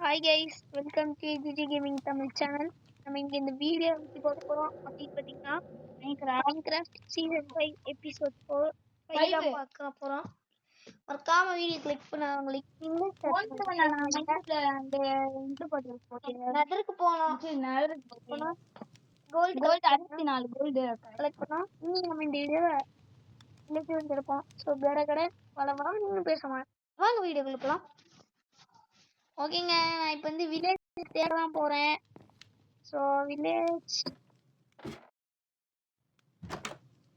Hi guys, welcome to GG gaming Tamil channel. நம்ம இங்க இந்த வீடியோ எப்படி பார்க்க போறோம் அப்படின்னு பார்த்தீங்கன்னா, மைன்கிராஃப்ட் சீசன் 5 எபிசோட் 4 தான் பார்க்க போறோம். மறக்காம வீடியோ கிளிக் பண்ணவங்களுக்கு அந்த இது போட்டு நெதருக்கு போனோம். கோல்டு 64 கோல்டு கலெக்ட் பண்ணோம். இன்னும் நம்ம இந்த வீடியோவை வந்துருப்போம். ஸோ கடை வளவரம் இன்னும் பேசலாம். வாங்க வீடியோக்குள்ள போகலாம். ஓகேங்க, நான் இப்போ வந்து வில்லேஜ் தேட தான் போகிறேன். ஸோ வில்லேஜ்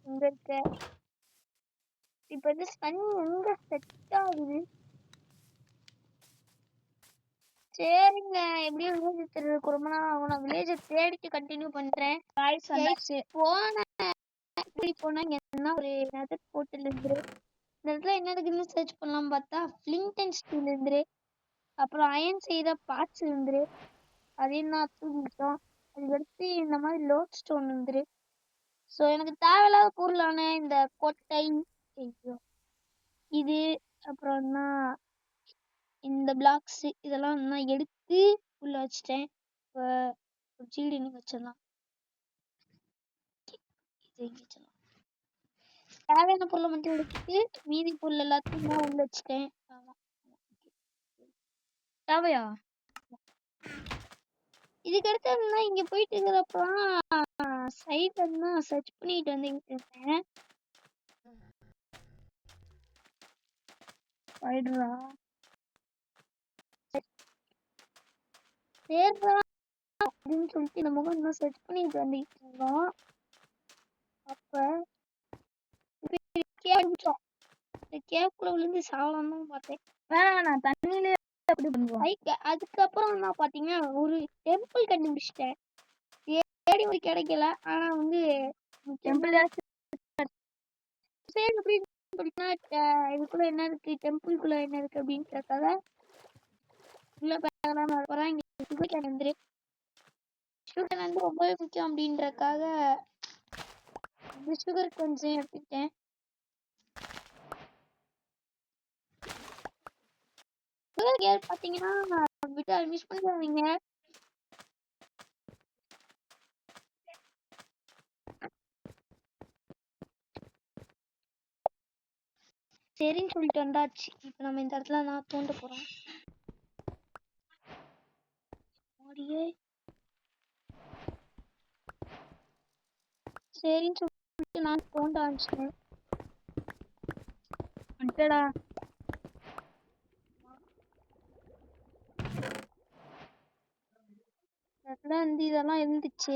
இங்கே இருக்க. இப்போ வந்து சன் எங்கே செட் ஆகுது? சரிங்க, எப்படியும் வில்லேஜ் தேடுறதுக்கு ரொம்ப நாள் ஆகும். நான் வில்லேஜை தேடிட்டு கண்டினியூ பண்ணுறேன். போனால் இங்கே என்ன ஒரு நெதர் போர்ட்டல் இருந்து இந்த இடத்துல என்ன இருக்குதுன்னு சர்ச் பண்ணலாம். பார்த்தா ஃப்ளின்டன் ஸ்டீல் இருந்து, அப்புறம் அயன் செய்த பார்ட்ஸ் இருந்து, அது என்ன தூங்கிட்டோம். அதுக்கடுத்து இந்த மாதிரி லோட் ஸ்டோன் வந்துரு. ஸோ எனக்கு தேவையில்லாத பொருளான இந்த கொட்டை இது அப்புறம் இந்த பிளாக்ஸ் இதெல்லாம் நான் எடுத்து உள்ள வச்சுட்டேன். இப்போ ஒரு சீல்டு வச்சிடலாம். இது இங்கே வச்சிடலாம். தேவையான பொருளை மட்டும் எடுத்துட்டு மீதி பொருள் எல்லாத்தையும் நான் உள்ள வச்சுட்டேன். ஆமாம், தேவையா? இதுக்கடுத்து இங்கே போயிட்டு இருக்கிறப்பலாம் சைட்ல தான் சர்ச் பண்ணிட்டு வந்துக்கிட்டு இருந்தேன். போயிடுறா சேர்றா அப்படின்னு சொல்லிட்டு இந்த முகம் இன்னும் சர்ச் பண்ணிட்டு வந்துக்கிட்டு இருந்தோம். அப்போ ஆரம்பிச்சோம். இந்த கேக்குள்ள விழுந்து சாவலாம் தான் பார்த்தேன். நான் தண்ணியிலே அப்படி பண்ணுவோம். அதுக்கப்புறம் நான் பார்த்தீங்கன்னா ஒரு டெம்பிள் கண்டுபிடிச்சிட்டேன். தேடி போய் கிடைக்கல. ஆனால் வந்து டெம்பிள் சரி அப்படின்னு சொல்லிட்டுனா இதுக்குள்ள என்ன இருக்கு, டெம்பிள்குள்ள என்ன இருக்கு அப்படின்றதுக்காக உள்ள போகிறேன். இங்கே சுகர் கேன் வந்துரு. சுகர் கேன் வந்து ரொம்பவே முக்கியம் அப்படின்றதுக்காக இந்த சுகர் கொஞ்சம் எடுத்துக்கிட்டேன். பாத்தீங்கன்னா விட்டு மிஸ் பண்ணுவீங்க. சரின்னு சொல்லிட்டு வந்தாச்சு. இப்போ நம்ம இந்த இடத்துல நான் தோண்ட போறோம். சரின்னு சொல்லிட்டு நான் தோண்ட ஆரம்பிச்சிட்டேன். அடடா, வந்து இதெல்லாம் இருந்துச்சு.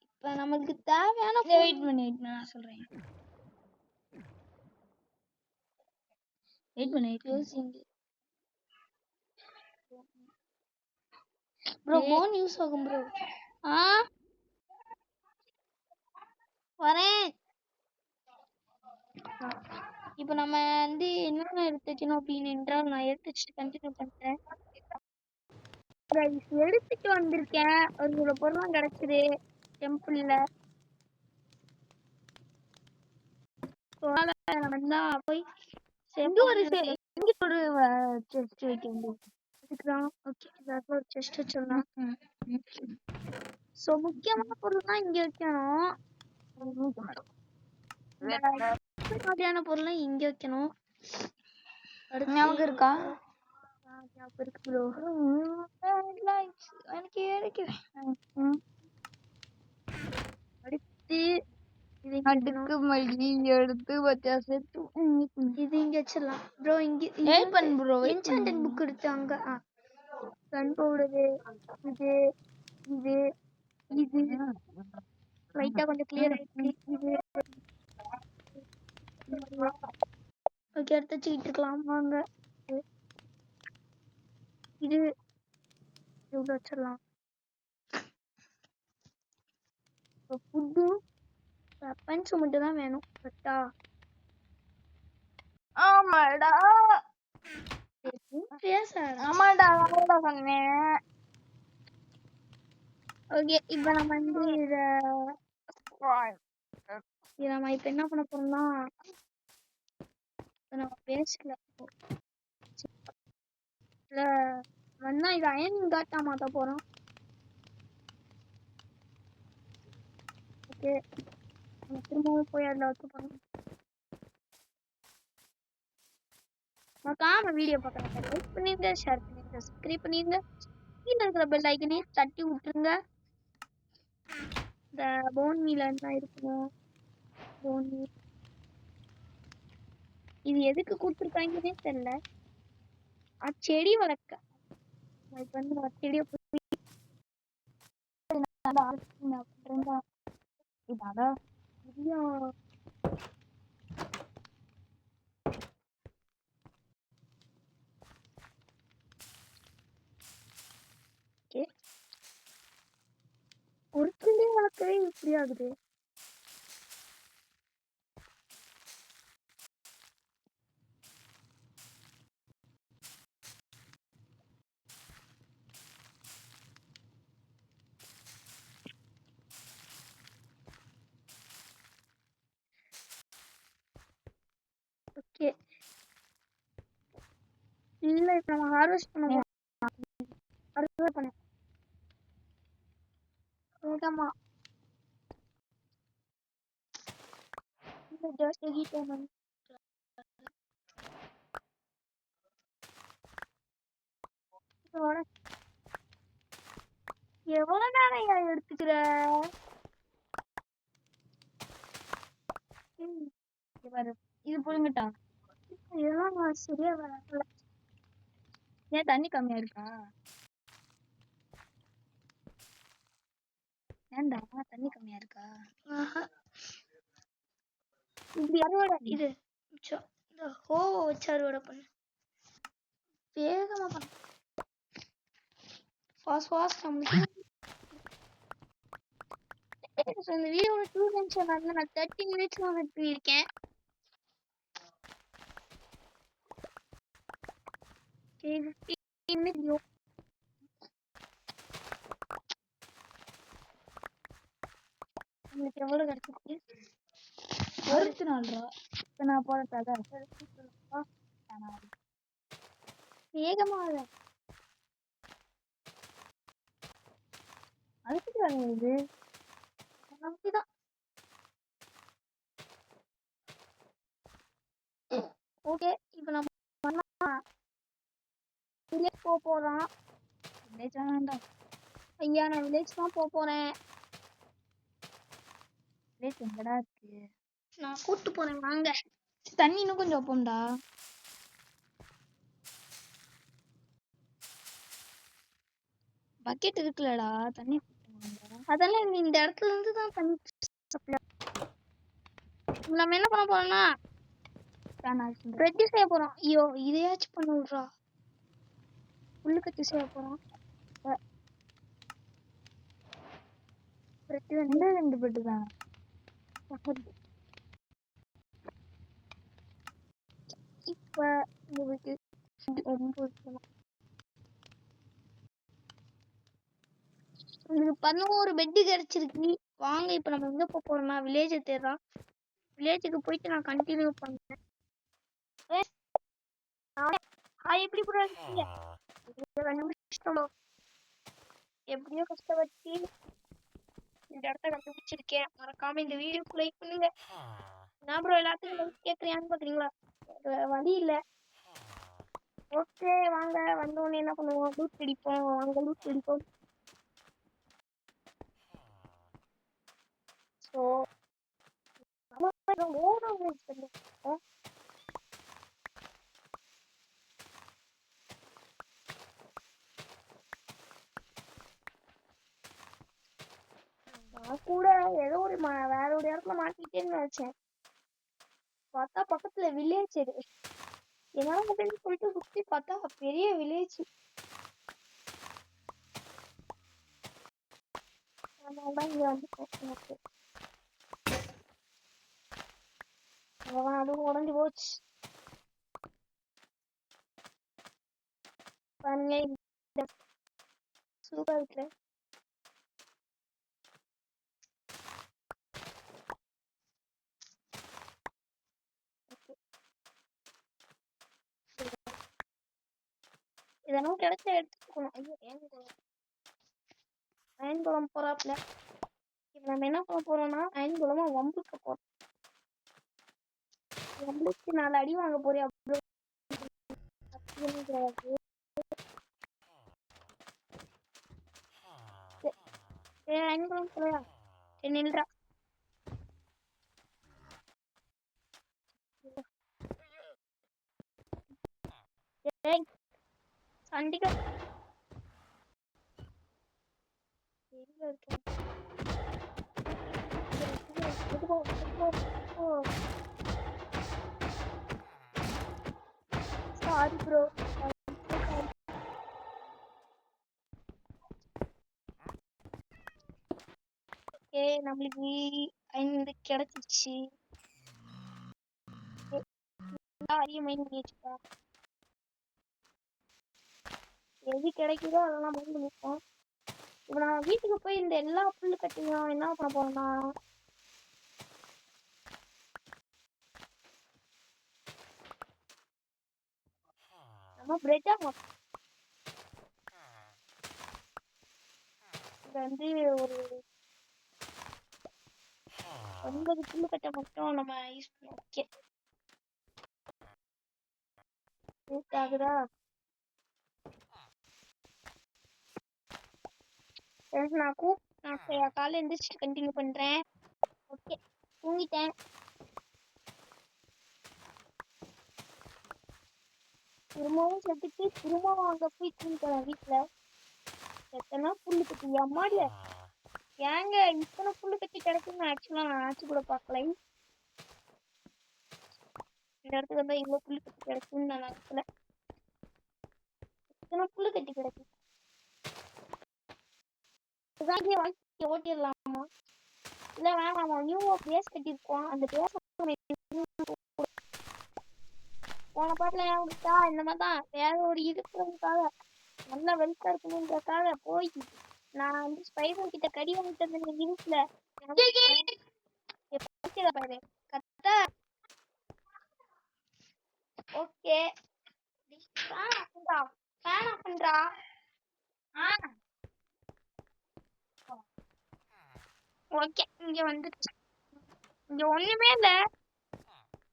இப்ப நமக்கு தேவையான வெயிட் பண்ணி நான் சொல்றேன். வெயிட் பண்ணி ப்ரோ போன் யூஸ் ஆகும் ப்ரோ. வரேன். இப்போ நம்ம வந்து என்னென்ன எடுத்து வைக்கணும் அப்படின்னு என்றால் நான் எடுத்து வச்சுட்டு கண்டினியூ பண்றேன். எடுத்துட்டு வந்திருக்கேன். ஒரு சில பொருள்லாம் கிடைச்சது டெம்பிள்ல. நம்ம போய் ஒரு செஸ்ட் வைக்க வேண்டியது. அதுக்குதான் ஓகே, ஏதாவது ஒரு செஸ்ட் வச்சிடலாம். ஸோ முக்கியமான பொருள்லாம் இங்க வைக்கணும். மாதிரியான பொருள்லாம் இங்க வைக்கணும். ஞாபகம் இருக்கா? இருக்கு ப்ரோ. எனக்கு அடுத்து அடுக்கு மல்லி எடுத்து வச்சா சேர்த்து இது இங்க வச்சிடலாம் ப்ரோ. இங்க ப்ரோ என்சாண்டட் புக் எடுத்து அங்க கன் பவுடரு இது இது இது லைட்டா கொஞ்சம் கிளியர் ஆயிருக்கு. இது ஓகே, எடுத்து வச்சுக்கிட்டு இருக்கலாம் வாங்க. இது இவ்வளோ வச்சிடலாம். ஃபுட்டு வெப்பன்ஸ் மட்டும் தான் வேணும். கரெக்டா? ஆமாடா ஆமாடா சொன்னேன். ஓகே, இப்போ நம்ம வந்து நம்ம இப்போ என்ன பண்ண போறோம்னா நம்ம பேசல வந்தா இது அயன் காட்டா மாத்த போறோம். ஓகே திரும்பவும் போய் அதில் வைக்க போறோம். மறக்காம வீடியோ பார்க்குறேன், லைக் பண்ணிருங்க, ஷேர் பண்ணிருங்க, சப்ஸ்கிரைப் பண்ணிருங்க, கீழே இருக்கிற பெல் ஐக்கனையும் தட்டி விட்டுருங்க. இந்த போன் மீல என்ன இருக்கணும், போன் மீல் இது எதுக்கு கொடுத்துருக்காங்கன்னே தெரியல. செடி வளர்க்க இப்போ வந்து நான் செடியை இதான் ஒரு செடி வளர்க்கவே இப்படி ஆகுது. ஓகே இல்ல இப்ப நம்ம ஹார்வெஸ்ட் பண்ண அறுவடை பண்ண வேகமா இந்த ஜாஸ்தி ஹீட் ஆகும். எவ்வளவு நேரம் எடுத்துக்கிற இது புரிஞ்சுட்டா இதெல்லாம் சரியா வரல. ஏன் தண்ணி கம்மியா இருக்கா? ஏன்டா தண்ணி கம்மியா இருக்கா? இப்படி அறுவடை இது இந்த ஹோ வச்சு அறுவடை பண்ணு, வேகமா பண்ணு, ஃபாஸ்ட் ஃபாஸ்ட். இந்த வீடியோட 2 நிமிஷம் நான் 30 மினிட்ஸ் பண்ணிருக்கேன். உங்களுக்கு எவ்வளவு கிடைச்சிருக்கு? 64 ரூபா. இப்ப நான் போறதா வேகமா அதுக்கு இது நம்பிதான். ஓகே இப்ப நம்ம வில்லேஜ் போக போறோம். வில்லேஜ் வேண்டாம் ஐயா, நான் வில்லேஜ் தான் போக போறேன். வில்லேஜ் எங்கடா இருக்கு? நான் கூட்டு போறேன் வாங்க. தண்ணி இன்னும் கொஞ்சம் வைப்போம்டா. பக்கெட் இருக்குல்லடா, தண்ணி அதெல்லாம் இந்த இடத்துல இருந்து தான் தண்ணி சப்ளை. நம்ம என்ன பண்ண போறோம்னா ரெட்டி செய்ய போறோம். ஐயோ இதையாச்சும் பண்ண விட்றா. புல்லு கட்டி செய்ய போறோம். ரெண்டு பெட்டு தான். இப்ப உங்களுக்கு உங்களுக்கு 11 பெட்டு கிடைச்சிருக்கு. வாங்க இப்ப நம்ம எங்க போக போறோம்னா வில்லேஜ் தேடுறோம். வில்லேஜுக்கு போயிட்டு நான் கண்டினியூ பண்ணேன். எப்படி எப்படியோ கஷ்டப்பட்டு இந்த இடத்த கண்டுபிடிச்சிருக்கேன். மறக்காம இந்த வீடியோக்கு லைக் பண்ணுங்க. நான் ப்ரோ எல்லாத்துக்கும் லைக் கேட்கறியான்னு பாக்குறீங்களா? வழி இல்ல. ஓகே வாங்க, வந்தோடனே என்ன பண்ணுவோம், லூட் அடிப்போம். வாங்க லூட் அடிப்போம். ஸோ நான் கூட ஏதோ ஒரு வேற ஒரு இடத்துல மாட்டிட்டேன்னு நினைச்சேன். பார்த்தா பக்கத்துல வில்லேஜ் இருக்கு. என்னால அப்படின்னு சொல்லிட்டு சுத்தி பார்த்தா பெரிய வில்லேஜ். அதனாலதான் இங்க வந்து அதுவும் உடஞ்சு போச்சு. சூப்பர் இருக்கு. இதெல்லாம் கிடைச்சா எடுத்துக்கணும். ஐயோ அயன் குளம் போறாப்ல. இப்ப நம்ம என்ன பண்ண போறோம்னா அயன் குளமா வம்புக்கு போறோம். வம்புக்கு 4 அடி வாங்க போறியா bro? அப்படின்னு கிடையாது. அயன் குளம் போறியா? நில்றா. Chandika sorry bro. ஓகே நம்மளுக்கு 5 கிடைச்சிச்சு. எது கிடைக்குதோ அதெல்லாம் மைண்ட் பண்ணிப்போம். இப்ப நான் வீட்டுக்கு போய் இந்த எல்லா புல்லு கட்டியும் என்ன பண்ண போறேன்னா நம்ம பிரெட் ஆகும். இது வந்து ஒரு 9 புல்லு கட்டை மட்டும் நம்ம யூஸ் பண்ணோம். ஓகே யூஸ் ஆகுதா? நான் காலைல எந்திரிச்சு கண்டினியூ பண்றேன். ஓகே தூங்கிட்டேன். திரும்பவும் செத்துட்டு திரும்பவும் அங்க போய் தூங்கிட்டேன் வீட்டுல. எத்தனை புல்லு கட்டி அம்மாடியா ஏங்க இத்தனை புல்லு கட்டி கிடைக்குன்னு ஆக்சுவலா நான் ஆச்சு கூட பார்க்கல. இந்த இடத்துக்கு வந்தா இவ்வளவு புல்லு கட்டி கிடைக்குன்னு நான் நினைக்கல. இத்தனை புல்லு கட்டி கிடைக்கும். வாழ்க்கைய ஓட்டிடலாமா? இல்ல வேணாமா? நியூவா பேஸ் கட்டிருக்கோம். அந்த பேஸ் போன பாட்டுல விட்டா இந்த மாதிரிதான் வேற ஒரு இருக்கிறதுக்காக நல்லா வெல்கா இருக்கணுன்றதுக்காக போய் நான் வந்து ஸ்பைடர் கிட்ட கடி வாங்கிட்டு வந்தேன் வீட்டுல. பாரு கத்தா. ஓகே பண்றா. ஓகே இங்க வந்துச்சு. இங்க ஒண்ணுமே இல்ல.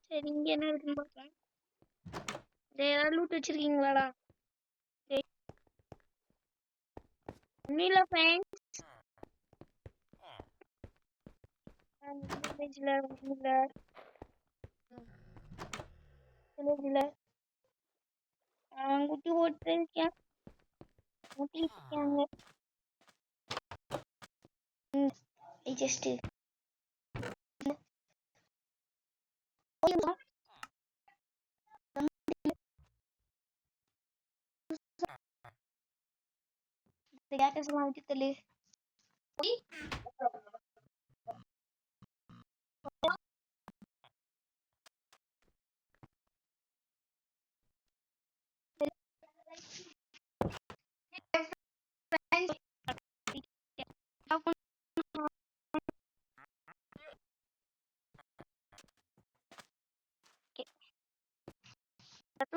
சரி இங்க என்ன இருக்குன்னு பாக்கலாம். ஏதாவது லூட் வச்சிருக்கீங்களாடா? ஒன்னும் ஃப்ரெண்ட்ஸ். குட்டி போட்டு இருக்கேன். முட்டிருக்காங்க. ஜஸ்ட் கேட்டஸ்லாம் விட்டு தள்ளு.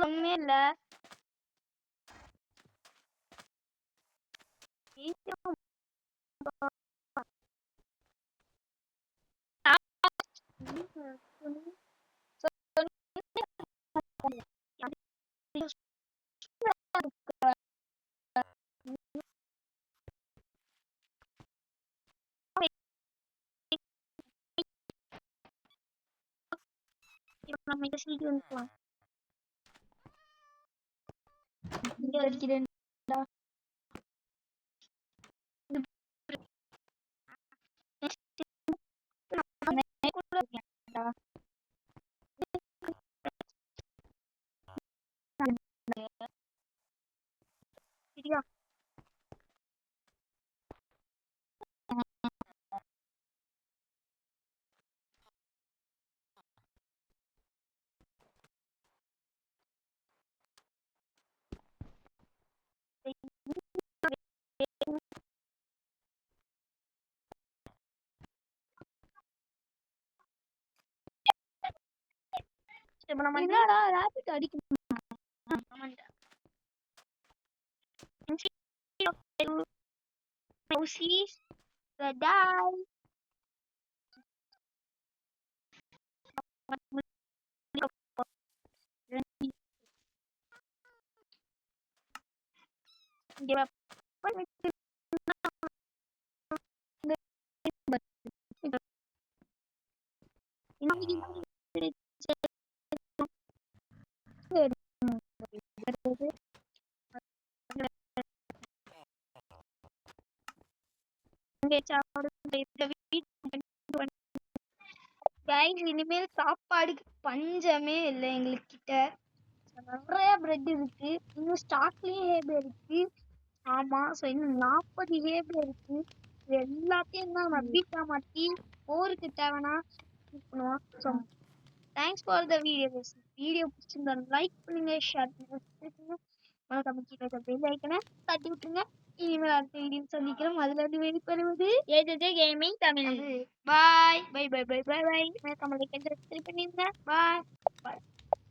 ஒண்ணுமே இல்ல. நம்ம இந்த சீட் வந்துக்கலாம். இங்க அடிக்கிறேன். என்னடா ராபிட் அடிக்கணும். pussies. Die. Give up. இனிமேல் சாப்பாடுக்கு பஞ்சமே இல்லை எங்ககிட்ட. நிறைய பிரெட் இருக்கு. இன்னும் ஸ்டாக்லயும் ஏபே இருக்கு. ஆமா, சோ இன்னும் 40 ஏபே இருக்கு. இது எல்லாத்தையும் தான் நம்ம பீட்டா மாட்டி போருக்கு தேவைன்னா பண்ணுவோம். Thanks for the video. Video பிடிச்சிருந்தா லைக் பண்ணுங்க, ஷேர் பண்ணுங்க, மறக்காம கீழே பெல் ஐக்கனை தட்டி விட்டுருங்க. இனிமேல் அடுத்த வீடியோ சந்திக்கிறோம். அதுல இருந்து வெளிப்படுவது AJ gaming Tamil. Bye bye bye bye bye bye. மறக்காம லைக் பண்ணிருங்க. பாய் பாய்.